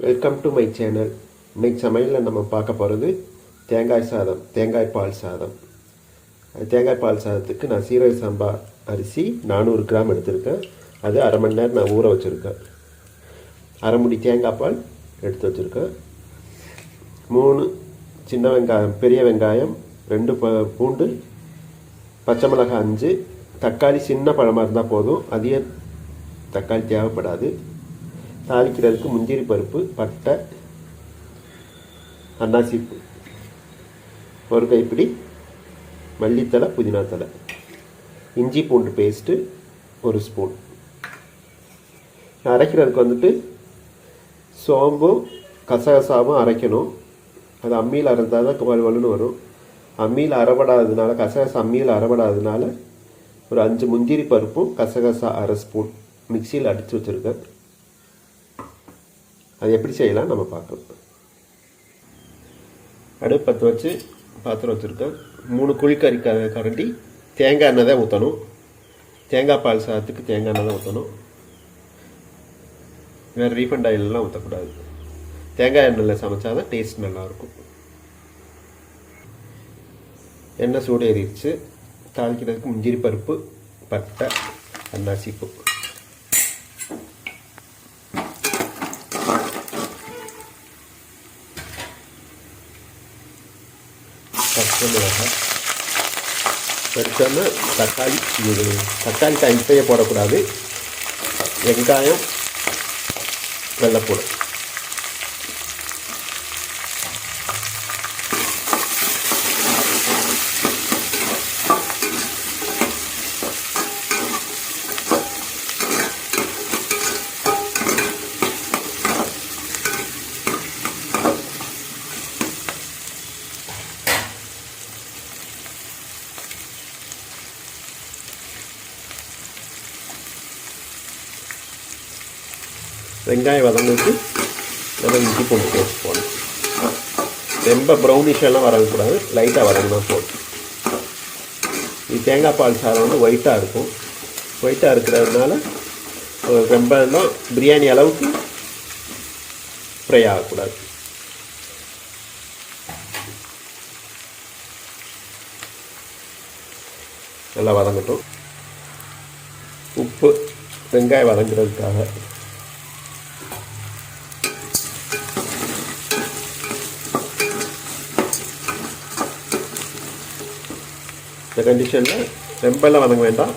Welcome to my channel. இன்னைக்கு சமையலில் நம்ம பார்க்க போகிறது தேங்காய் சாதம், தேங்காய் பால் சாதம். தேங்காய் பால் சாதத்துக்கு நான் சீரக சம்பா அரிசி 400 கிராம் எடுத்திருக்கேன். அது அரை மணி நேரம் நான் ஊற வச்சுருக்கேன். அரை முடி தேங்காய் பால் எடுத்து வச்சுருக்கேன். 3 சின்ன வெங்காயம், பெரிய வெங்காயம், 2 பூண்டு, பச்சை மிளகாய் 5, தக்காளி சின்ன பழமாக இருந்தால் போதும், அதிக தக்காளி தேவைப்படாது. தாளிக்கிறதுக்கு முந்திரி பருப்பு, பட்டை, அன்னாசிப்பூ, ஒரு கைப்பிடி மல்லித்தலை, புதினா தலை, இஞ்சி பூண்டு பேஸ்ட்டு 1 ஸ்பூன். அரைக்கிறதுக்கு வந்துட்டு சோம்பும் கசகசாவும் அரைக்கணும். அது அம்மியில் அரைந்தால் தான் வலுன்னு வரும். அம்மியில் அரைபடாததுனால, கசகசா அம்மியில் அரைபடாததுனால ஒரு 5 முந்திரி பருப்பும் கசகசா அரை ஸ்பூன் மிக்சியில் அடித்து வச்சுருக்கேன். அது எப்படி செய்யலாம் நம்ம பார்க்கலாம். அடுப்பு பற்ற வச்சு பாத்திரம் வச்சுருக்கேன். 3 குழிக்கறி கரண்டி தேங்காய் எண்ணெய் தான் ஊற்றணும். தேங்காய் பால் சாதத்துக்கு தேங்காய் எண்ணெய் தான் ஊற்றணும். வேறு ரீஃபண்ட் ஆயிலெலாம் ஊற்றக்கூடாது. தேங்காய் எண்ணெயில் சமைச்சா தான் டேஸ்ட் நல்லாயிருக்கும். எண்ணெய் சூடு ஏறிடுச்சு. தாளிக்கிறதுக்கு முந்திரி பருப்பு, பட்டை, அன்னாசிப்பூ, பச்சை மிளகாய் எடுத்தோன்னா தக்காளி டைப்பையே போடக்கூடாது. வெங்காயம், வெள்ளைப்பூடு, வெங்காயம் வதங்கிட்டு நம்ம இஞ்சி பூண்டு பேஸ்ட் போடணும். ரொம்ப ப்ரௌனிஷெல்லாம் வரக்கூடாது, லைட்டாக வதங்கினா போதும். இது தேங்காய் பால் சாதம் வந்து ஒயிட்டாக இருக்கும். ஒயிட்டாக இருக்கிறதுனால ரொம்ப பிரியாணி அளவுக்கு ஃப்ரை ஆகக்கூடாது. நல்லா வதங்கட்டும். உப்பு வெங்காயம் வதங்குறதுக்காக. இந்த கண்டிஷனில் ரொம்பலாம் வதங்க வேண்டாம்,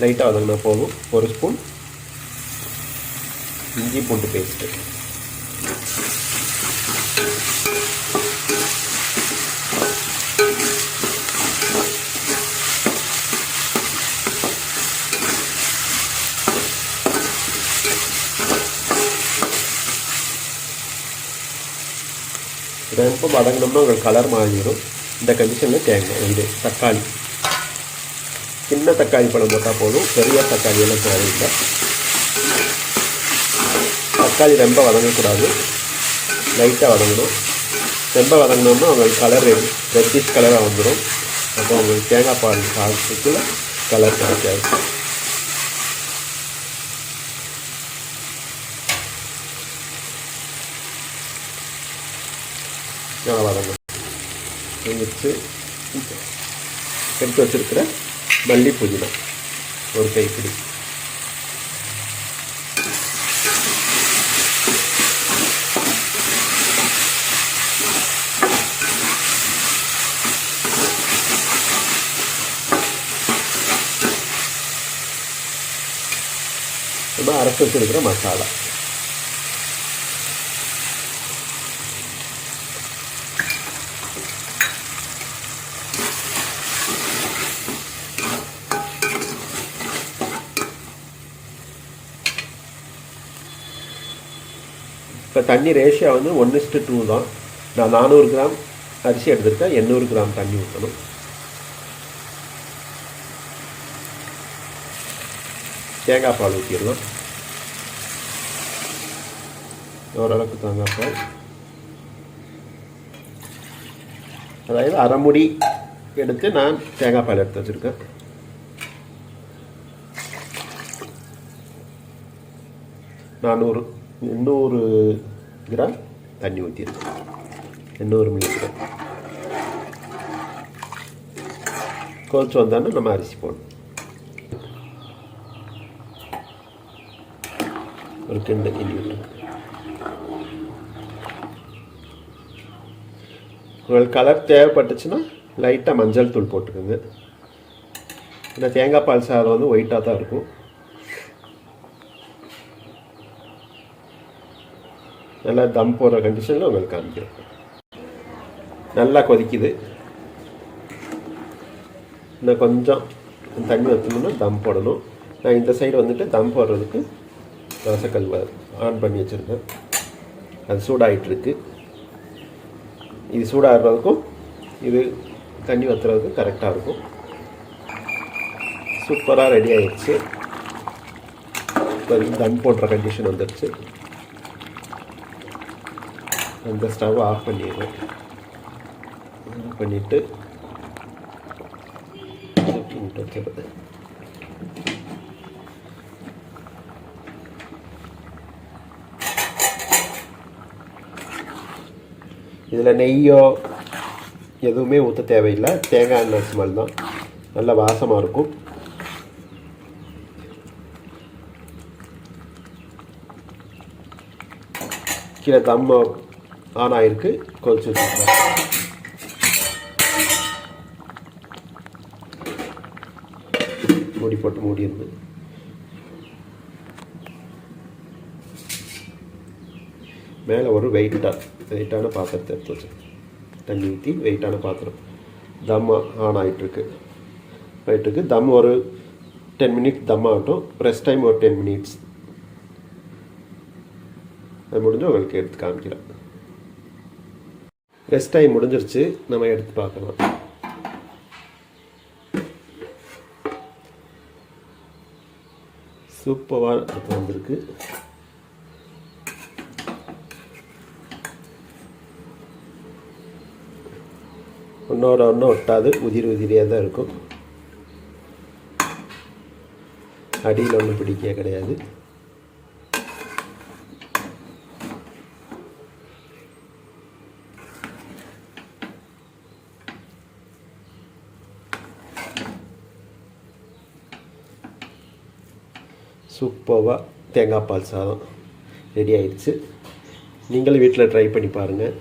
லைட்டாக வதங்கினா போதும். 1 ஸ்பூன் இஞ்சி பூண்டு பேஸ்ட்டு, ரொம்ப வதங்கினோம்னா உங்களுக்கு கலர் மாறிடும். இந்த கண்டிஷனில் தேங்காய் தக்காளி, சின்ன தக்காளி பழம் போட்டால் போதும், பெரிய தக்காளியெல்லாம் தேவையில்லை. தக்காளி ரொம்ப வதங்கக்கூடாது, லைட்டாக வதங்கணும். ரொம்ப வதங்கினோம்னா உங்களுக்கு கலர் ரெட்டிஷ் கலராக வந்துடும். அப்போ உங்களுக்கு தேங்காய் பால் சாதத்துக்குள்ள கலர் கிடைக்காது. நல்லா வதங்கணும். வச்சு எடுத்து வச்சுருக்கிற மல்லி, புதினா ஒரு கைப்பிடி, நம்ம அரைச்சி வச்சுருக்கிற மசாலா, இப்போ தண்ணி ரேஷியோ வந்து 1:2 தான். நான் 400 கிராம் அரிசி எடுத்துருக்கேன். 800 கிராம் தண்ணி ஊற்றணும். தேங்காய் பால் ஊற்றிடலாம். ஓரளவுக்கு தேங்காய் பால், அதாவது அரை முடி எடுத்து நான் தேங்காய் பால் எடுத்து வச்சுருக்கேன். 400 800 கிராம் தண்ணி ஊற்றிருக்கேன். 800 மில்லிகிராம் கொதிச்சு வந்தோன்னா நம்ம அரிசி போடணும். ஒரு கிண்டு கிண்டி விட்டு உங்களுக்கு கலர் தேவைப்பட்டுச்சுன்னா லைட்டாக மஞ்சள் தூள் போட்டுக்கோங்க. ஏன்னா தேங்காய் பால் சாதம் வந்து ஒயிட்டாக தான் இருக்கும். நல்லா தம் போடுற கண்டிஷனில் உங்களுக்கு காமிக்கிறேன். நல்லா கொதிக்குது. இன்னும் கொஞ்சம் தண்ணி ஊற்றணும்னா தம் போடணும். நான் இந்த சைடு வந்துட்டு தம் போடுறதுக்கு தோசைக்கல் ஆன் பண்ணி வச்சுருக்கேன். அது சூடாகிட்டுருக்கு. இது சூடாகிறதுக்கும் இது தண்ணி ஊற்றுறதுக்கும் கரெக்டாக இருக்கும். சூப்பராக ரெடி ஆகிடுச்சு. இப்போ தம் போடுற கண்டிஷன் வந்துடுச்சு. அந்த ஸ்டவ் ஆஃப் பண்ணிடுவேன். ஆஃப் பண்ணிவிட்டு வச்சுருது. இதில் நெய்யோ எதுவுமே ஊற்ற தேவையில்லை. தேங்காய் எண்ணெய் ஸ்மெல் தான். நல்ல வாசமாக இருக்கும். கீழே தம் ஆன் ஆகிருக்கு. கொதிச்சு வச்சுருக்கேன். மூடி போட்டு மூடியிருந்து மேலே ஒரு வெயிட்டான பாத்திரத்தை எடுத்து வச்சுருக்கேன். தண்ணி ஊற்றி வெயிட்டான பாத்திரம். தம் ஆன் ஆகிட்டுருக்கு. தம் ஒரு 10 மினிட்ஸ் தம் ஆகட்டும். ரெஸ்ட் டைம் ஒரு 10 மினிட்ஸ். அது முடிஞ்சு உங்களுக்கு எடுத்து காமிக்கிறேன். ரெஸ்ட் டைம் முடிஞ்சிருச்சு. நம்ம எடுத்து பார்க்கலாம். சூப்பராக வந்திருக்கு. ஒன்றோட ஒன்று ஒட்டாது. உதிரியாக தான் இருக்கும். அடியில் ஒன்றும் பிடிக்க கிடையாது. சூப்பராக தேங்காய் பால் சாதம் ரெடி ஆயிடுச்சு. நீங்களும் வீட்டில் ட்ரை பண்ணி பாருங்கள்.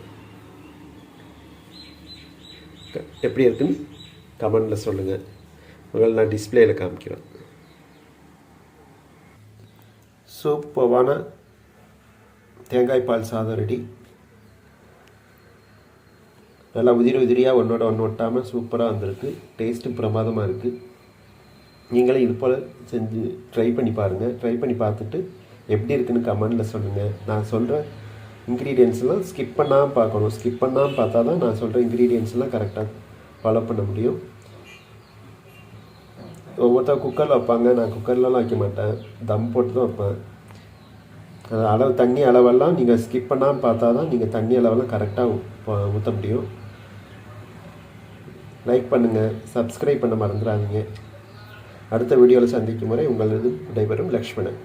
எப்படி இருக்குன்னு கமெண்டில் சொல்லுங்கள். உங்களை நான் டிஸ்பிளேயில் காமிக்கிறேன். சூப்பரான தேங்காய் பால் சாதம் ரெடி. நல்லா உதிரியாக ஒன்றோட ஒன்று ஒட்டாமல் சூப்பராக வந்திருக்கு. டேஸ்ட்டு பிரமாதமாக இருக்குது. நீங்களே இது போல் செஞ்சு ட்ரை பண்ணி பாருங்கள். ட்ரை பண்ணி பார்த்துட்டு எப்படி இருக்குன்னு கமெண்டில் சொல்லுங்கள். நான் சொல்கிற இன்க்ரீடியன்ஸ்லாம் ஸ்கிப் பண்ணாமல் பார்க்கணும். ஸ்கிப் பண்ணாமல் பார்த்தா தான் நான் சொல்கிற இன்க்ரீடியன்ஸ்லாம் கரெக்டாக ஃபாலோ பண்ண முடியும். ஒவ்வொருத்தர் குக்கரில் வைப்பாங்க. நான் குக்கர்லலாம் வைக்க மாட்டேன். தம் போட்டு தான் வைப்பேன். அளவு தண்ணி அளவெல்லாம் நீங்கள் ஸ்கிப் பண்ணாமல் பார்த்தா தான் நீங்கள் தண்ணி அளவெல்லாம் கரெக்டாக ஊற்ற முடியும். லைக் பண்ணுங்கள். சப்ஸ்கிரைப் பண்ண மறந்துடாதீங்க. அடுத்த வீடியோவில் சந்திக்கும் வரை உங்களது விடைபெறும் லக்ஷ்மணன்.